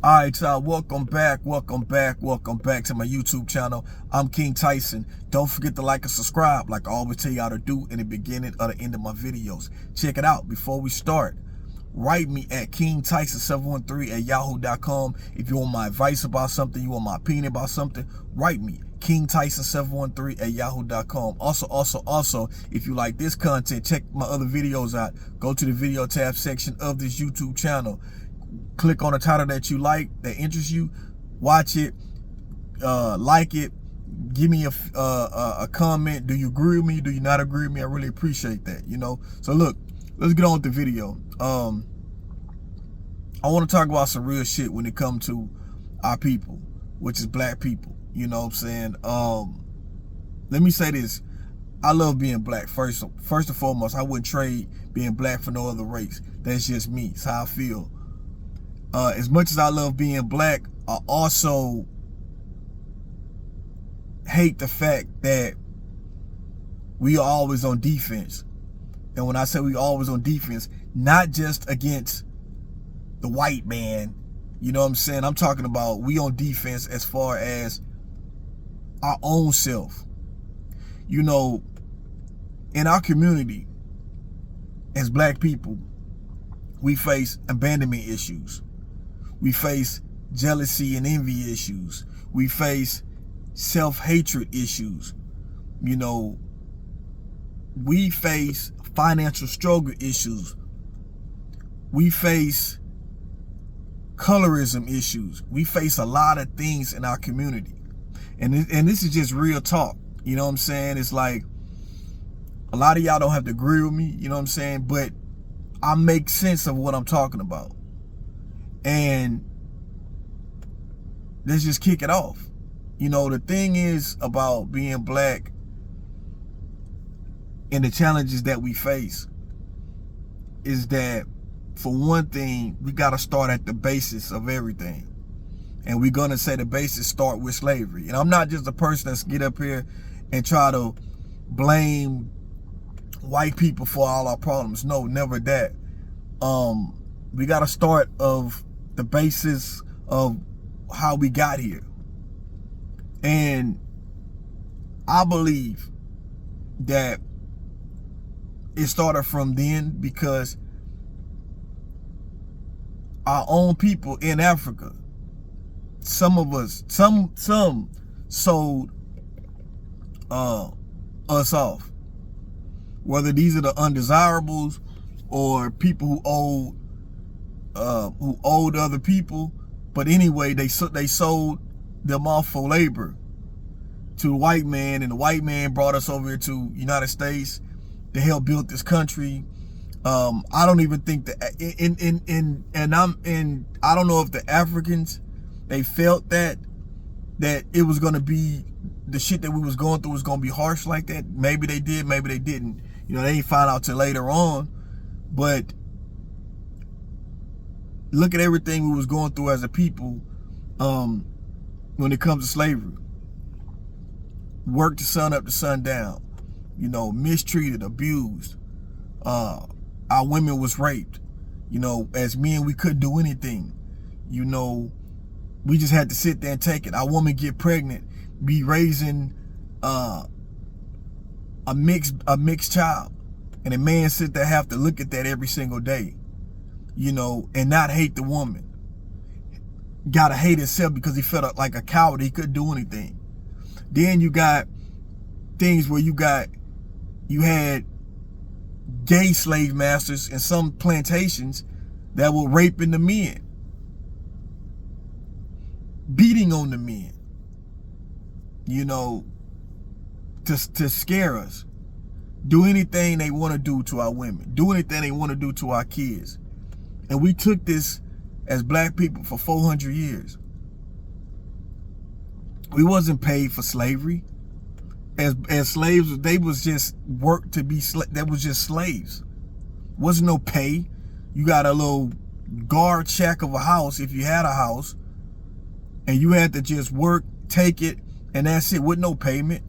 All right, y'all, welcome back to my YouTube channel. I'm King Tyson. Don't forget to like and subscribe like I always tell y'all to do in the beginning or the end of my videos. Check it out. Before we start, write me at kingtyson713@yahoo.com. If you want my advice about something, you want my opinion about something, write me, kingtyson713@yahoo.com. Also, if you like this content, check my other videos out. Go to the video tab section of this YouTube channel. Click on the title that you like, that interests you, watch it, like it, give me a comment. Do you agree with me? Do you not agree with me? I really appreciate that, you know. So look, let's get on with the video. I want to talk about some real shit when it comes to our people, which is black people. You know what I'm saying? Let me say this. I love being black. First and foremost, I wouldn't trade being black for no other race. That's just me. It's how I feel. As much as I love being black, I also hate the fact that we are always on defense. And when I say we always on defense, not just against the white man, you know what I'm saying? I'm talking about we on defense as far as our own self. You know, in our community, as black people, we face abandonment issues. We face jealousy and envy issues. We face self-hatred issues. You know, we face financial struggle issues. We face colorism issues. We face a lot of things in our community. And this is just real talk. You know what I'm saying? It's like, a lot of y'all don't have to agree with me, you know what I'm saying? But I make sense of what I'm talking about. And let's just kick it off. You know, the thing is about being black and the challenges that we face is that, for one thing, we got to start at the basis of everything. And we're going to say the basis start with slavery. And I'm not just a person that's get up here and try to blame white people for all our problems. No, never that. We got to start of the basis of how we got here. And I believe that it started from then, because our own people in Africa, some of us, some sold us off. Whether these are the undesirables or people who owed other people, but anyway, they sold them off for labor to the white man, and the white man brought us over here to United States to help build this country. I don't even think that I don't know if the Africans, they felt that it was gonna be, the shit that we was going through was gonna be harsh like that. Maybe they did, maybe they didn't. You know, they ain't find out till later on. But look at everything we was going through as a people when it comes to slavery. Worked the sun up to sundown. You know, mistreated, abused. Our women was raped. You know, as men, we couldn't do anything. You know, we just had to sit there and take it. Our woman get pregnant, be raising a mixed child, and a man sit there have to look at that every single day, you know, and not hate the woman. Gotta hate himself because he felt like a coward. He couldn't do anything. Then you got things where you had gay slave masters in some plantations that were raping the men, beating on the men, you know, to scare us. Do anything they want to do to our women. Do anything they want to do to our kids. And we took this as black people for 400 years. We wasn't paid for slavery. As slaves, they was just worked to be, that was just slaves. Wasn't no pay. You got a little guard shack of a house, if you had a house, and you had to just work, take it, and that's it, with no payment.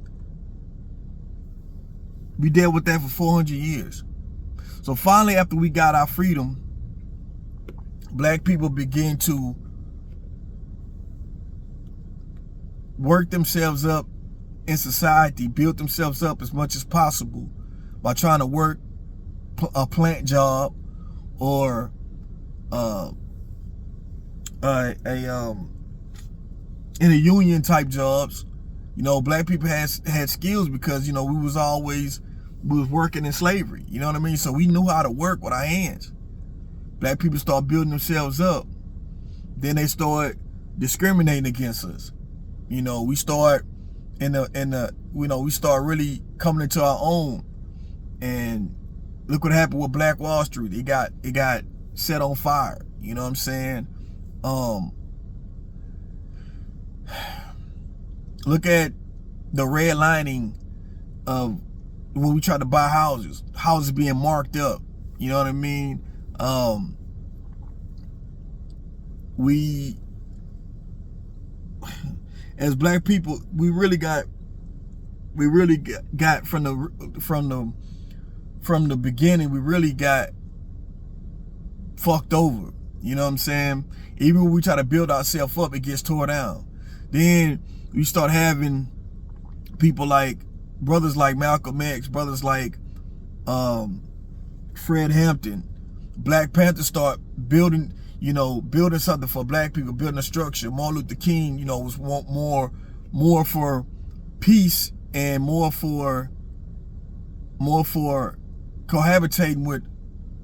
We dealt with that for 400 years. So finally, after we got our freedom, black people began to work themselves up in society, build themselves up as much as possible by trying to work a plant job or in a union type jobs. You know, black people had skills because, you know, we was working in slavery. You know what I mean? So we knew how to work with our hands. Black people start building themselves up. Then they start discriminating against us. You know, we start we start really coming into our own. And look what happened with Black Wall Street. It got set on fire. You know what I'm saying? Look at the redlining of when we try to buy houses being marked up. You know what I mean? We, as black people, we really got from the beginning, we really got fucked over. You know what I'm saying? Even when we try to build ourselves up, it gets tore down. Then we start having people like brothers like Malcolm X, brothers like Fred Hampton. Black Panthers start building something for black people, building a structure. Martin Luther King, you know, was more for peace and more for cohabitating with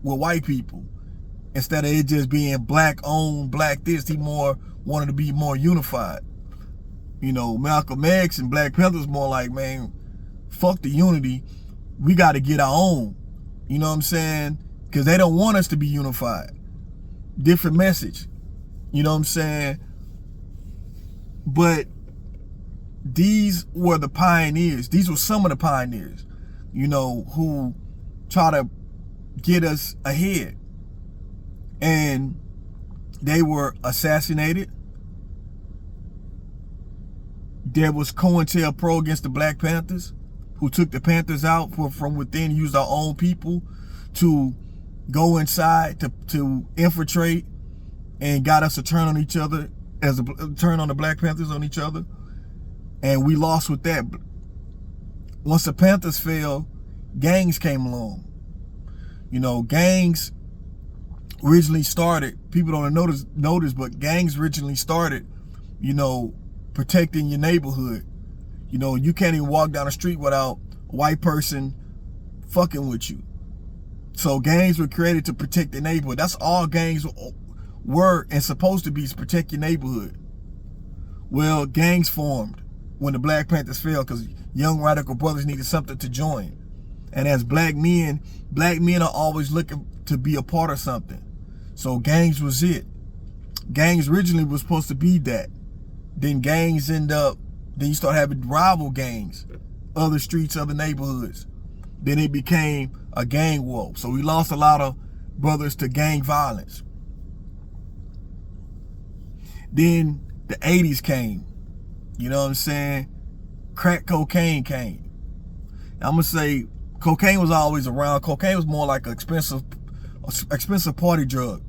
white people. Instead of it just being black owned, black this, he more wanted to be more unified. You know, Malcolm X and Black Panthers more like, man, fuck the unity. We got to get our own. You know what I'm saying? Because they don't want us to be unified. Different message. You know what I'm saying? But these were the pioneers. These were some of the pioneers, you know, who try to get us ahead. And they were assassinated. There was COINTELPRO against the Black Panthers, who took the Panthers out from within, used our own people to go inside to infiltrate, and got us to turn on each other, turn on the Black Panthers on each other. And we lost with that. Once the Panthers fell, gangs came along. You know, gangs originally started, people don't notice, but gangs originally started, you know, protecting your neighborhood. You know, you can't even walk down the street without a white person fucking with you. So gangs were created to protect the neighborhood. That's all gangs were and supposed to be, is protect your neighborhood. Well, gangs formed when the Black Panthers fell because young radical brothers needed something to join. And as black men are always looking to be a part of something. So gangs was it. Gangs originally was supposed to be that. Then gangs then you start having rival gangs, other streets, other neighborhoods. Then it became a gang war. So we lost a lot of brothers to gang violence. Then the 80s came. You know what I'm saying? Crack cocaine came. I'm going to say cocaine was always around. Cocaine was more like an expensive party drug.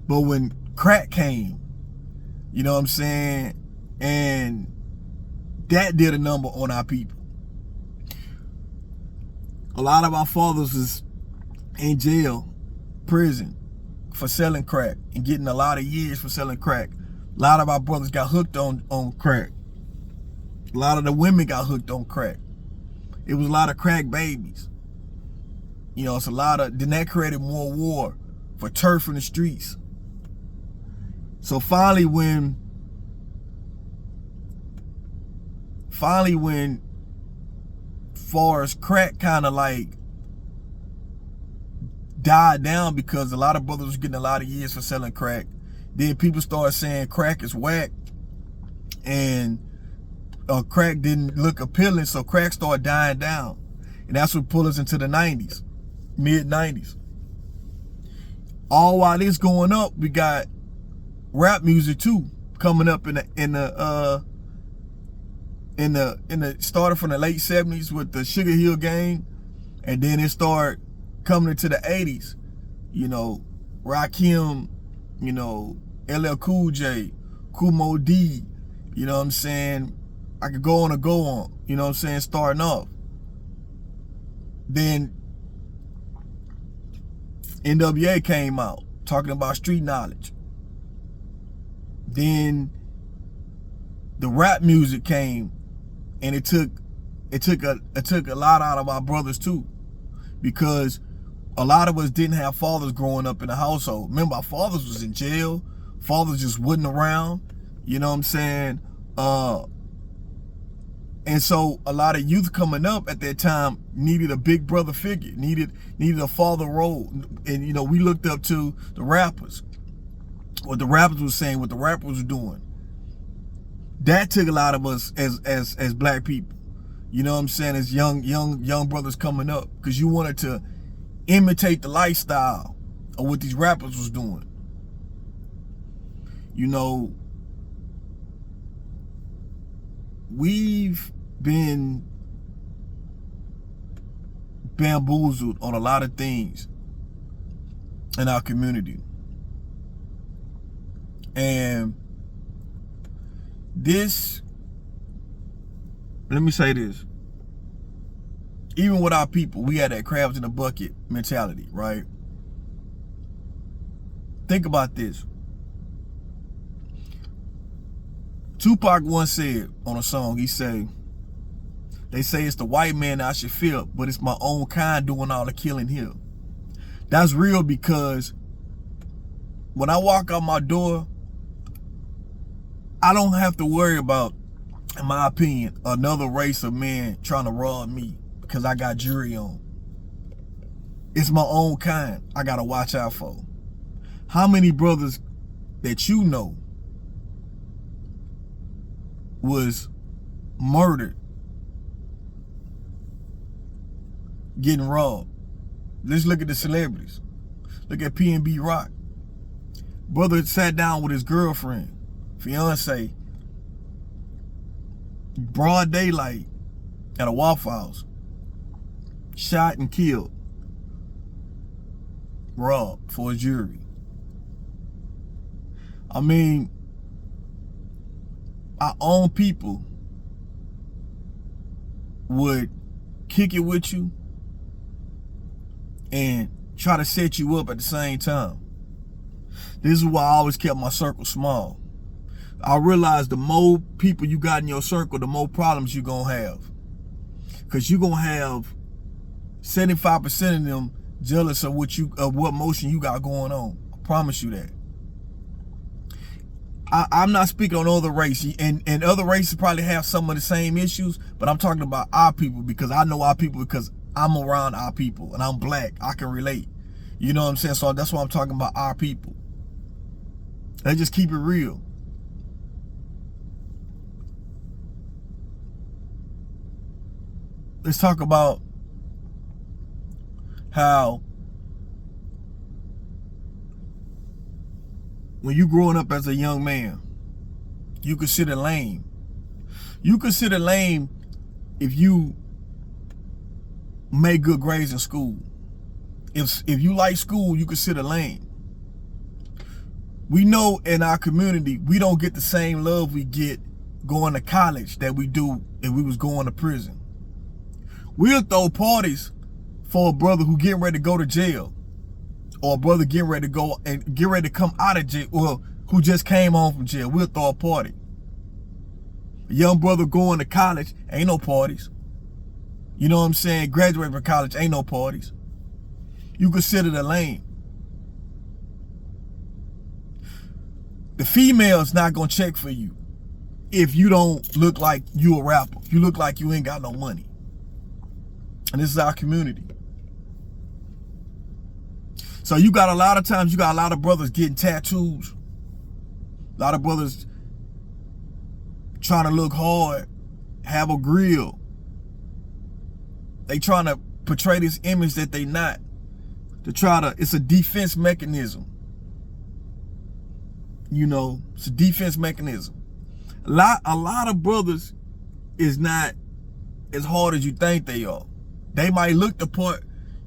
But when crack came, you know what I'm saying? And that did a number on our people. A lot of our fathers was in jail, prison, for selling crack and getting a lot of years for selling crack. A lot of our brothers got hooked on crack. A lot of the women got hooked on crack. It was a lot of crack babies. You know, it's a lot of, then that created more war for turf in the streets. So finally when far as crack kind of like died down because a lot of brothers was getting a lot of years for selling crack, then people started saying crack is whack and crack didn't look appealing, so crack started dying down. And that's what pulled us into the 90s, mid-90s. All while this going up, we got rap music too coming up in the started from the late 70s with the Sugar Hill Gang, and then it started coming into the 80s. You know, Rakim, you know, LL Cool J, Kool Moe Dee, you know what I'm saying? I could go on, you know what I'm saying, starting off. Then NWA came out talking about street knowledge. Then the rap music came, and it took a lot out of our brothers too, because a lot of us didn't have fathers growing up in the household. Remember, our fathers was in jail. Fathers just wasn't around. You know what I'm saying? And so a lot of youth coming up at that time needed a big brother figure, needed a father role. And, you know, we looked up to the rappers, what the rappers were saying, what the rappers were doing. That took a lot of us as black people, you know what I'm saying, as young brothers coming up, because you wanted to imitate the lifestyle of what these rappers was doing. You know, we've been bamboozled on a lot of things in our community. And this, let me say this, even with our people, we had that crabs in a bucket mentality, right? Think about this. Tupac once said on a song, he said, they say it's the white man I should fear, but it's my own kind doing all the killing here. That's real, because when I walk out my door, I don't have to worry about, in my opinion, another race of men trying to rob me because I got jewelry on. It's my own kind I gotta watch out for. How many brothers that you know was murdered, getting robbed? Let's look at the celebrities. Look at P&B Rock. Brother sat down with his girlfriend, fiance, broad daylight at a Waffle House, shot and killed, robbed for his jewelry. I mean, our own people would kick it with you and try to set you up at the same time. This is why I always kept my circle small. I realized the more people you got in your circle, the more problems you're gonna have. Because you're gonna have 75% of them jealous of what motion you got going on. I promise you that. I'm not speaking on other races, and other races probably have some of the same issues, but I'm talking about our people, because I know our people, because I'm around our people and I'm black. I can relate. You know what I'm saying? So that's why I'm talking about our people. Let's just keep it real. Let's talk about how when you growing up as a young man, you consider lame. You consider lame if you make good grades in school. If you like school, you consider lame. We know in our community, we don't get the same love we get going to college that we do if we was going to prison. We'll throw parties for a brother who getting ready to go to jail, or a brother getting ready to go and get ready to come out of jail, or who just came home from jail. We'll throw a party. A young brother going to college, ain't no parties. You know what I'm saying? Graduating from college, ain't no parties. You consider the lame. The female's not gonna check for you if you don't look like you a rapper, if you look like you ain't got no money. And this is our community. So you got a lot of times, you got a lot of brothers getting tattoos. A lot of brothers trying to look hard, have a grill. They trying to portray this image that they not. It's a defense mechanism. You know, it's a defense mechanism. A lot of brothers is not as hard as you think they are. They might look the part,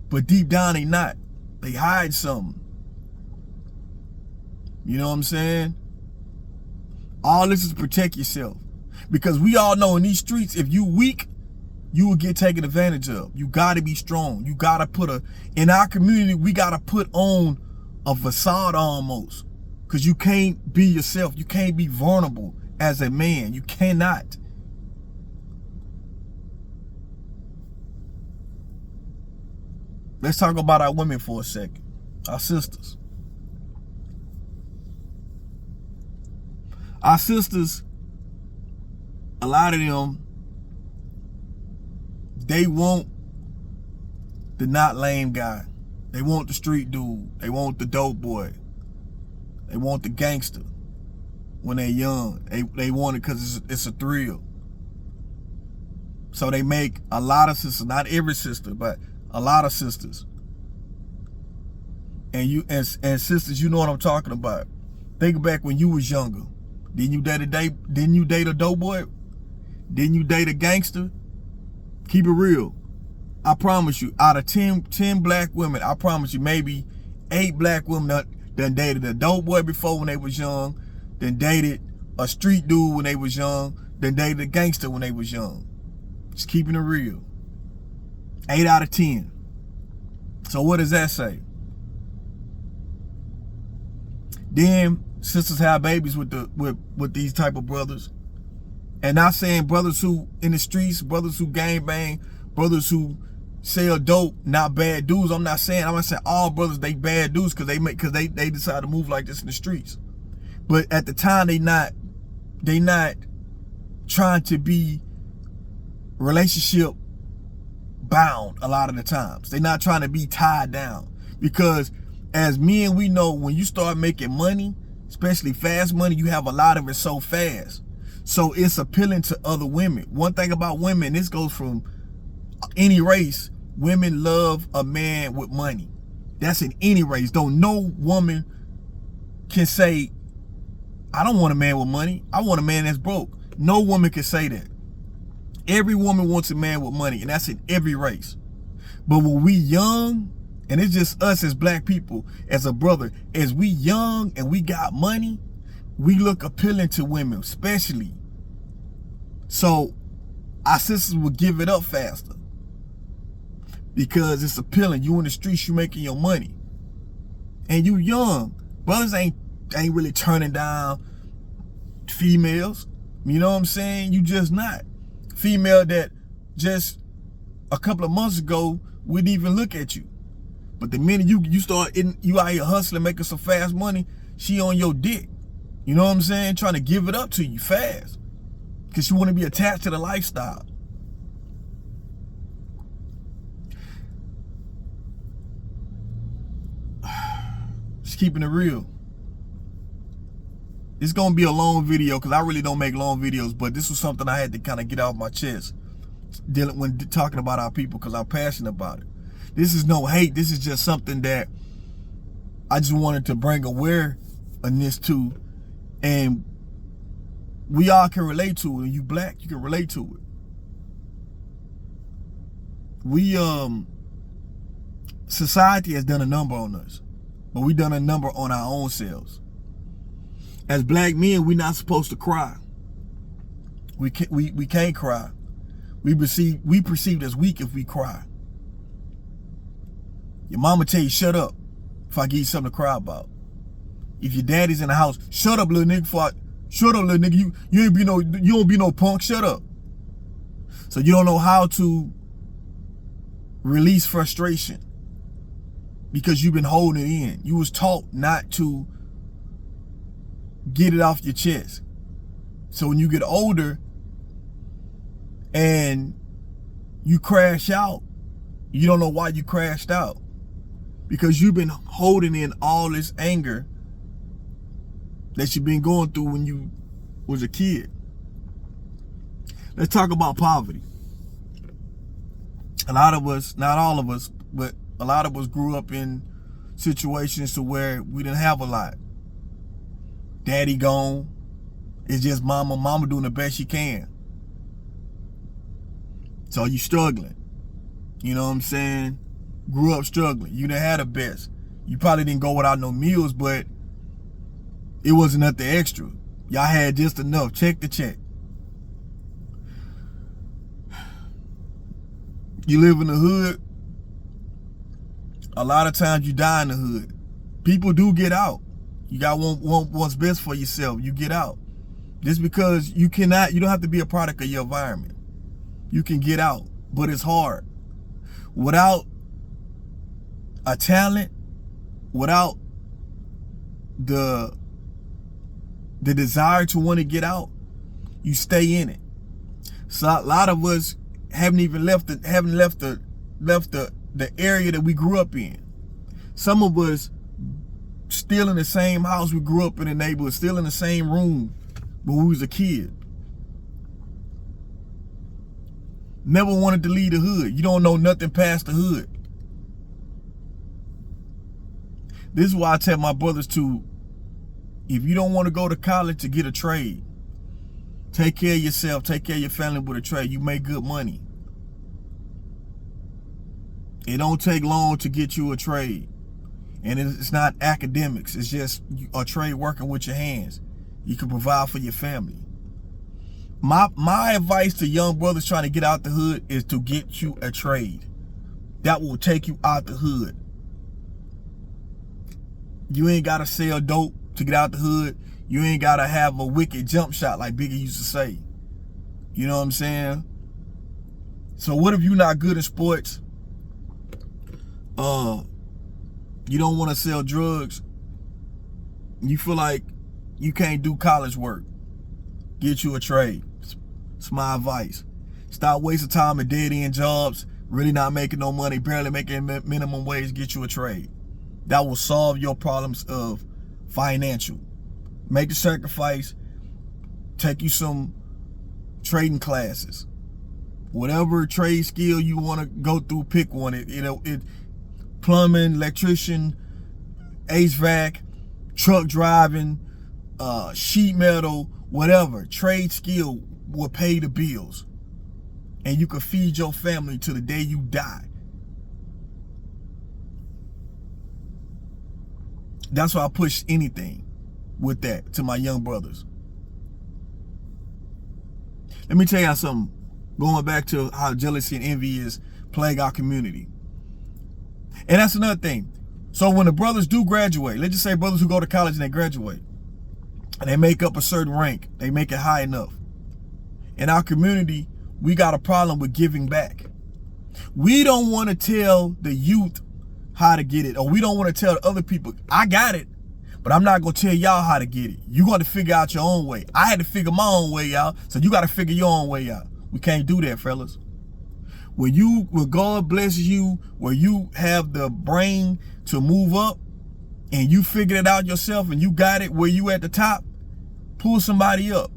but deep down they not. They hide something. You know what I'm saying? All this is to protect yourself. Because we all know in these streets, if you weak, you will get taken advantage of. You gotta be strong. You gotta in our community, we gotta put on a facade almost. Because you can't be yourself. You can't be vulnerable as a man. You cannot. Let's talk about our women for a second. Our sisters. Our sisters, a lot of them, they want the not lame guy. They want the street dude. They want the dope boy. They want the gangster when they're young. They want it because it's a thrill. So they make a lot of sisters, not every sister, but a lot of sisters. And sisters, you know what I'm talking about. Think back when you was younger. Didn't you date a dope boy? Didn't you date a gangster? Keep it real. I promise you, out of 10 black women, I promise you, maybe 8 black women done dated a dope boy before when they was young, then dated a street dude when they was young, then dated a gangster when they was young. Just keeping it real. 8 out of 10. So what does that say? Then sisters have babies with these type of brothers. And not saying brothers who in the streets, brothers who gang bang, brothers who sell dope, not bad dudes. I'm not saying all brothers they bad dudes because they decide to move like this in the streets. But at the time they not trying to be relationship bound a lot of the times. They're not trying to be tied down. Because as men, we know when you start making money, especially fast money, you have a lot of it so fast. So it's appealing to other women. One thing about women, this goes from any race, women love a man with money. That's in any race. No woman can say, I don't want a man with money. I want a man that's broke. No woman can say that. Every woman wants a man with money, and that's in every race. But when we young, and it's just us as black people, as a brother, as we young and we got money, we look appealing to women, especially. So our sisters will give it up faster because it's appealing. You in the streets, you making your money, and you young. Brothers ain't really turning down females. You know what I'm saying? You just not. Female that just a couple of months ago wouldn't even look at you. But the minute you start you out here hustling, making some fast money, she on your dick. You know what I'm saying? Trying to give it up to you fast. Because she want to be attached to the lifestyle. Just keeping it real. It's going to be a long video because I really don't make long videos, but this was something I had to kind of get off my chest when talking about our people because I'm passionate about it. This is no hate. This is just something that I just wanted to bring awareness to, and we all can relate to it. And you black, you can relate to it. We society has done a number on us, but we done a number on our own selves. As black men, we're not supposed to cry. We can't cry. We perceived as weak if we cry. Your mama tell you, shut up if I give you something to cry about. If your daddy's in the house, shut up, little nigga. Shut up, little nigga. You don't be no punk. Shut up. So you don't know how to release frustration because you've been holding it in. You was taught not to get it off your chest. So when you get older and you crash out, you don't know why you crashed out. Because you've been holding in all this anger that you've been going through when you was a kid. Let's talk about poverty. A lot of us, not all of us, but a lot of us grew up in situations to where we didn't have a lot. Daddy gone. It's just mama doing the best she can. So you struggling. You know what I'm saying? Grew up struggling. You done had the best. You probably didn't go without no meals, but it wasn't nothing extra. Y'all had just enough, check to check. You live in the hood, a lot of times you die in the hood. People do get out. You got what's best for yourself. You get out. Just because you don't have to be a product of your environment. You can get out, but it's hard. Without a talent, without the desire to want to get out, you stay in it. So a lot of us haven't left the area that we grew up in. Some of us still in the same house we grew up in the neighborhood, still in the same room when we was a kid. Never wanted to leave the hood. You don't know nothing past the hood. This is why I tell my brothers to, if you don't want to go to college, to get a trade. Take care of yourself, take care of your family with a trade. You make good money. It don't take long to get you a trade. And it's not academics. It's just a trade working with your hands. You can provide for your family. My advice to young brothers trying to get out the hood is to get you a trade. That will take you out the hood. You ain't got to sell dope to get out the hood. You ain't got to have a wicked jump shot like Biggie used to say. You know what I'm saying? So what if you're not good at sports? You don't want to sell drugs. You feel like you can't do college work. Get you a trade. It's my advice. Stop wasting time at dead-end jobs, really not making no money, barely making minimum wage. Get you a trade. That will solve your problems of financial. Make the sacrifice. Take you some trading classes. Whatever trade skill you want to go through, pick one. It plumbing, electrician, HVAC, truck driving, sheet metal, whatever. Trade skill will pay the bills. And you can feed your family till the day you die. That's why I push anything with that to my young brothers. Let me tell y'all something. Going back to how jealousy and envy is plaguing our community. And that's another thing. So when the brothers do graduate, let's just say brothers who go to college and they graduate, and they make up a certain rank, they make it high enough. In our community, we got a problem with giving back. We don't want to tell the youth how to get it, or we don't want to tell other people, I got it, but I'm not going to tell y'all how to get it. You're going to figure out your own way. I had to figure my own way out, so you got to figure your own way out. We can't do that, fellas. When God blesses you, where you have the brain to move up, and you figured it out yourself, and you got it where you at the top, pull somebody up.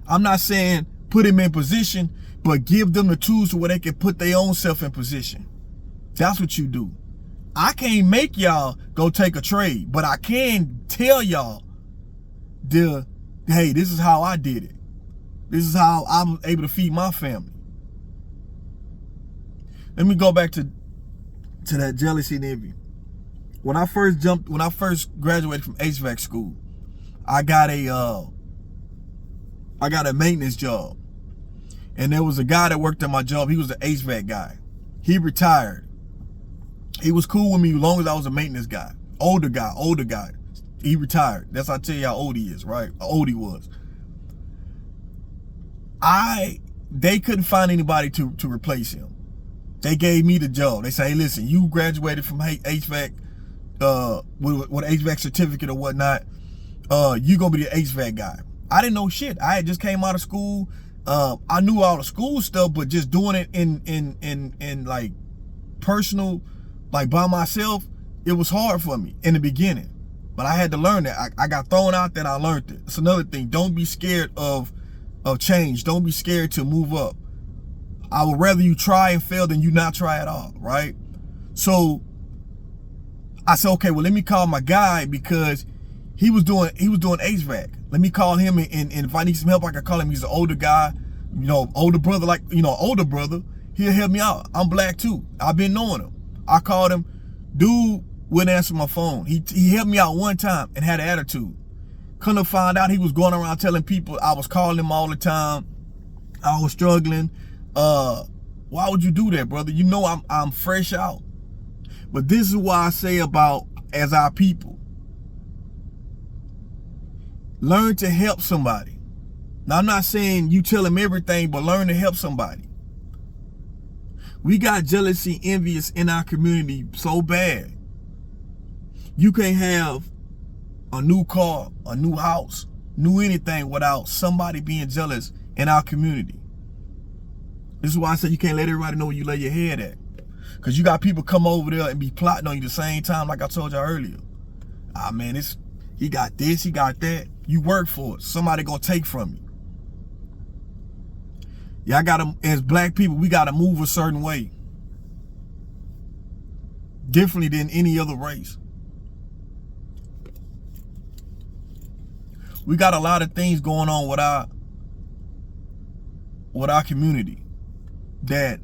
I'm not saying put them in position, but give them the tools to where they can put their own self in position. That's what you do. I can't make y'all go take a trade, but I can tell y'all, hey, this is how I did it. This is how I'm able to feed my family. Let me go back to that jealousy and envy. When I first graduated from HVAC school, I got a maintenance job. And there was a guy that worked at my job. He was an HVAC guy. He retired. He was cool with me as long as I was a maintenance guy. Older guy. He retired. That's how I tell you how old he is, right? How old he was. They couldn't find anybody to replace him. They gave me the job. They say, hey, listen, you graduated from HVAC, with an HVAC certificate or whatnot. You gonna be the HVAC guy. I didn't know shit. I had just came out of school. I knew all the school stuff, but just doing it in like personal, like by myself, it was hard for me in the beginning. But I had to learn that. I got thrown out there and I learned it. It's another thing. Don't be scared of change. Don't be scared to move up. I would rather you try and fail than you not try at all, right? So I said, okay, well, let me call my guy because he was doing HVAC. Let me call him and if I need some help, I can call him. He's an older guy, older brother, older brother. He'll help me out. I'm black too. I've been knowing him. I called him. Dude wouldn't answer my phone. He helped me out one time and had an attitude. Couldn't have found out he was going around telling people I was calling him all the time. I was struggling. Why would you do that, brother? You know I'm fresh out. But this is why I say about as our people. Learn to help somebody. Now, I'm not saying you tell them everything, but learn to help somebody. We got jealousy, envious in our community so bad. You can't have a new car, a new house, new anything without somebody being jealous in our community. This is why I say you can't let everybody know where you lay your head at. Because you got people come over there and be plotting on you the same time, like I told you earlier. Ah, man, he got this, he got that. You work for it. Somebody gonna take from you. Y'all gotta, as black people, we gotta move a certain way. Differently than any other race. We got a lot of things going on with our community that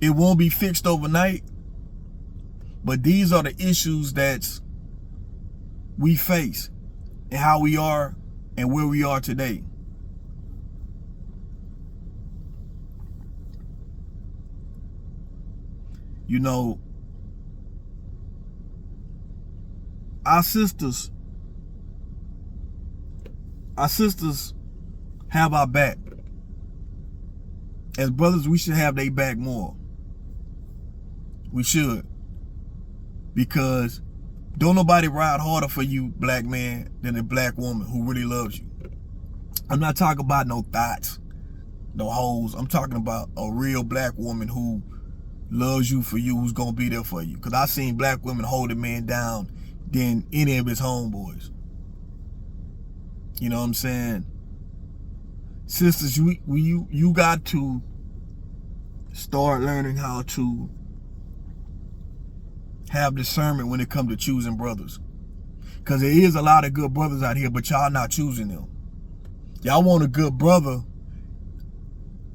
it won't be fixed overnight, but these are the issues that we face and how we are and where we are today. You know, our sisters have our back. As brothers, we should have their back more. We should. Because don't nobody ride harder for you, black man, than a black woman who really loves you. I'm not talking about no thoughts, no hoes. I'm talking about a real black woman who loves you for you, who's gonna be there for you. Because I seen black women hold a man down than any of his homeboys. You know what I'm saying? Sisters, you got to start learning how to have discernment when it comes to choosing brothers. Because there is a lot of good brothers out here, but y'all not choosing them. Y'all want a good brother.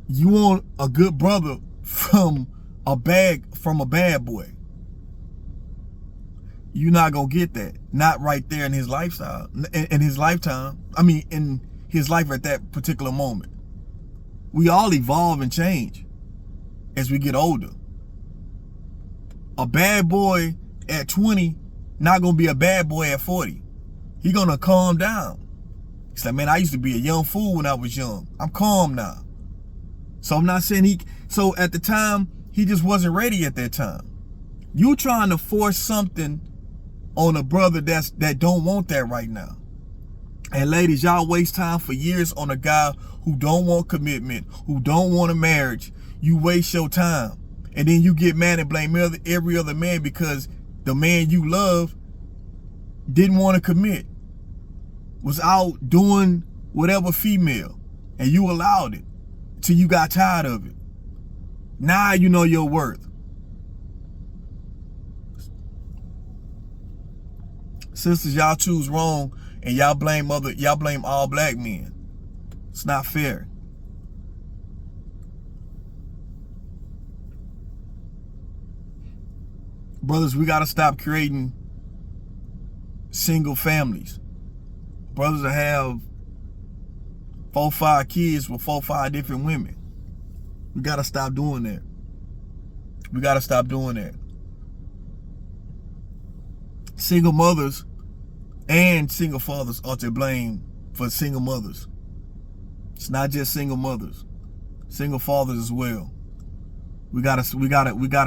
You want a good brother from a bad boy. You're not gonna get that. Not right there in his lifestyle, in his lifetime. I mean, in his life at that particular moment. We all evolve and change as we get older. A bad boy at 20 not gonna be a bad boy at 40. He gonna calm down. He's like, man, I used to be a young fool when I was young. I'm calm now. So I'm not saying so at the time, he just wasn't ready at that time. You trying to force something on a brother that don't want that right now. And ladies, y'all waste time for years on a guy who don't want commitment, who don't want a marriage. You waste your time. And then you get mad and blame every other man because the man you love didn't want to commit, was out doing whatever female, and you allowed it till you got tired of it. Now you know your worth. Sisters, y'all choose wrong and y'all blame all black men. It's not fair. Brothers, we gotta stop creating single families. Brothers that have 4, 5 kids with 4, 5 different women. We gotta stop doing that. We gotta stop doing that. Single mothers and single fathers are to blame for single mothers. It's not just single mothers, single fathers as well. We gotta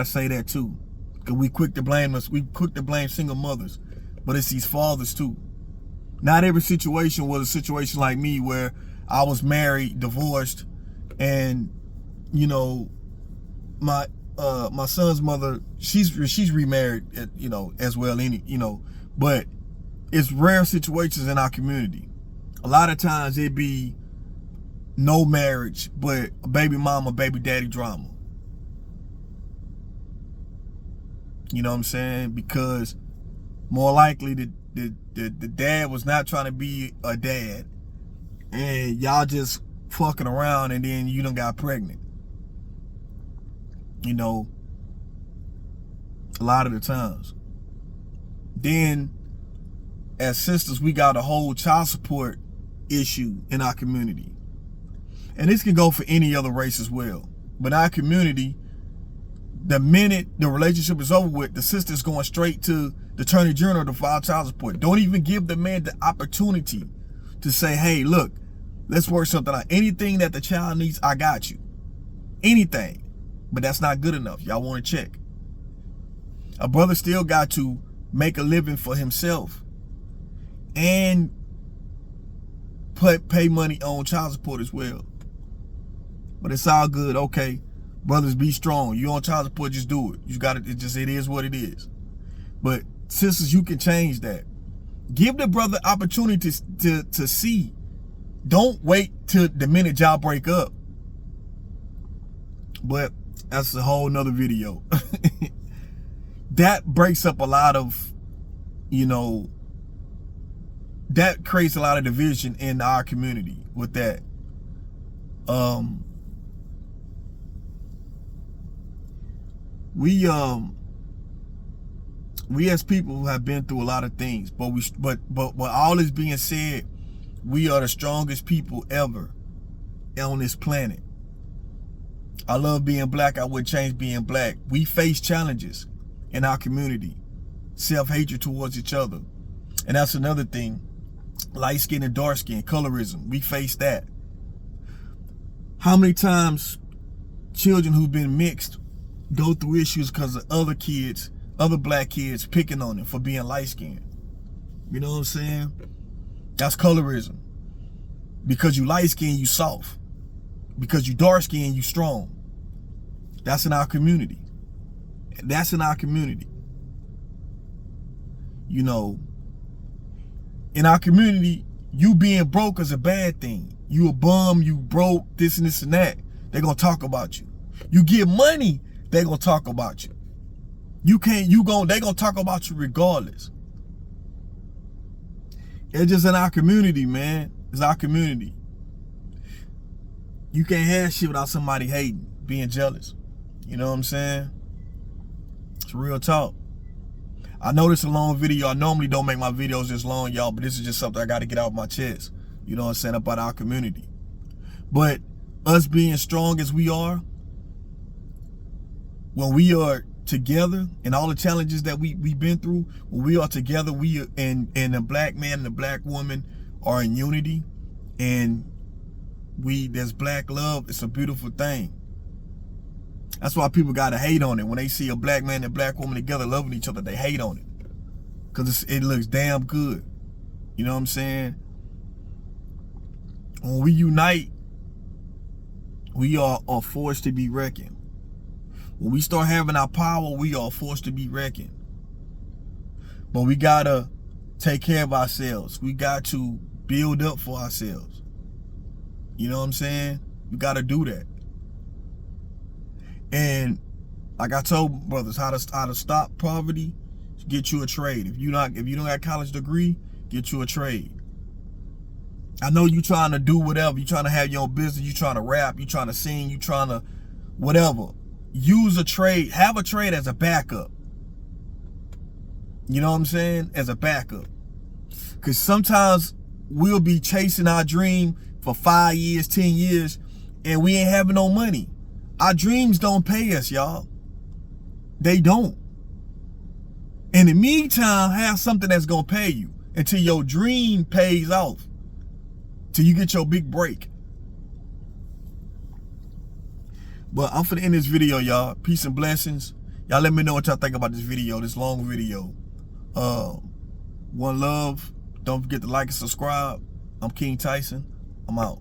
say that too, because we quick to blame single mothers, but it's these fathers too. Not every situation was a situation like me where I was married, divorced, and you know, my son's mother, she's remarried, you know, as well. But it's rare situations in our community. A lot of times it be no marriage, but a baby mama, baby daddy drama. You know what I'm saying? Because more likely the dad was not trying to be a dad, and y'all just fucking around, and then you done got pregnant. You know, a lot of the times. Then, as sisters, we got a whole child support issue in our community. And this can go for any other race as well. But our community, the minute the relationship is over with, the sister's going straight to the attorney general to file child support. Don't even give the man the opportunity to say, hey, look, let's work something out. Anything that the child needs, I got you. Anything. But that's not good enough. Y'all want to check. A brother still got to make a living for himself and pay money on child support as well. But it's all good. Okay, brothers, be strong. You on child support, just do it. You got it. It is what it is. But sisters, you can change that. Give the brother opportunity to see. Don't wait till the minute y'all break up. But that's a whole nother video. That breaks up a lot of, that creates a lot of division in our community with that. We as people have been through a lot of things, but all this being said, we are the strongest people ever on this planet. I love being black. I wouldn't change being black. We face challenges in our community, self-hatred towards each other, and that's another thing. Light skin and dark skin, colorism. We face that. How many times children who've been mixed go through issues because of other kids, other black kids picking on them for being light skinned? You know what I'm saying? That's colorism. Because you light skinned, you soft. Because you dark skinned, you strong. That's in our community. That's in our community. In our community, you being broke is a bad thing. You a bum, you broke, this and this and that. They're gonna talk about you. You get money, they're gonna talk about you. They're gonna talk about you regardless. It's just in our community, man. It's our community. You can't have shit without somebody hating, being jealous. You know what I'm saying? It's real talk. I know this is a long video. I normally don't make my videos this long, y'all, but this is just something I got to get out my chest. You know what I'm saying? About our community. But us being strong as we are, when we are together and all the challenges that we've been through, when we are together, and the black man and the black woman are in unity, and there's black love. It's a beautiful thing. That's why people gotta hate on it. When they see a black man and a black woman together loving each other, they hate on it. Because it looks damn good. You know what I'm saying? When we unite, we are a force to be reckoned. When we start having our power, we are a force to be reckoned. But we gotta take care of ourselves. We got to build up for ourselves. You know what I'm saying? We gotta do that. And like I told brothers, how to stop poverty, get you a trade. If you don't got a college degree, get you a trade. I know you trying to do whatever. You trying to have your own business. You trying to rap. You trying to sing. You trying to whatever. Use a trade. Have a trade as a backup. You know what I'm saying? As a backup. Because sometimes we'll be chasing our dream for 5 years, 10 years, and we ain't having no money. Our dreams don't pay us, y'all. They don't. In the meantime, have something that's going to pay you until your dream pays off. Till you get your big break. But I'm finna end this video, y'all. Peace and blessings. Y'all let me know what y'all think about this video, this long video. One love. Don't forget to like and subscribe. I'm King Tyson. I'm out.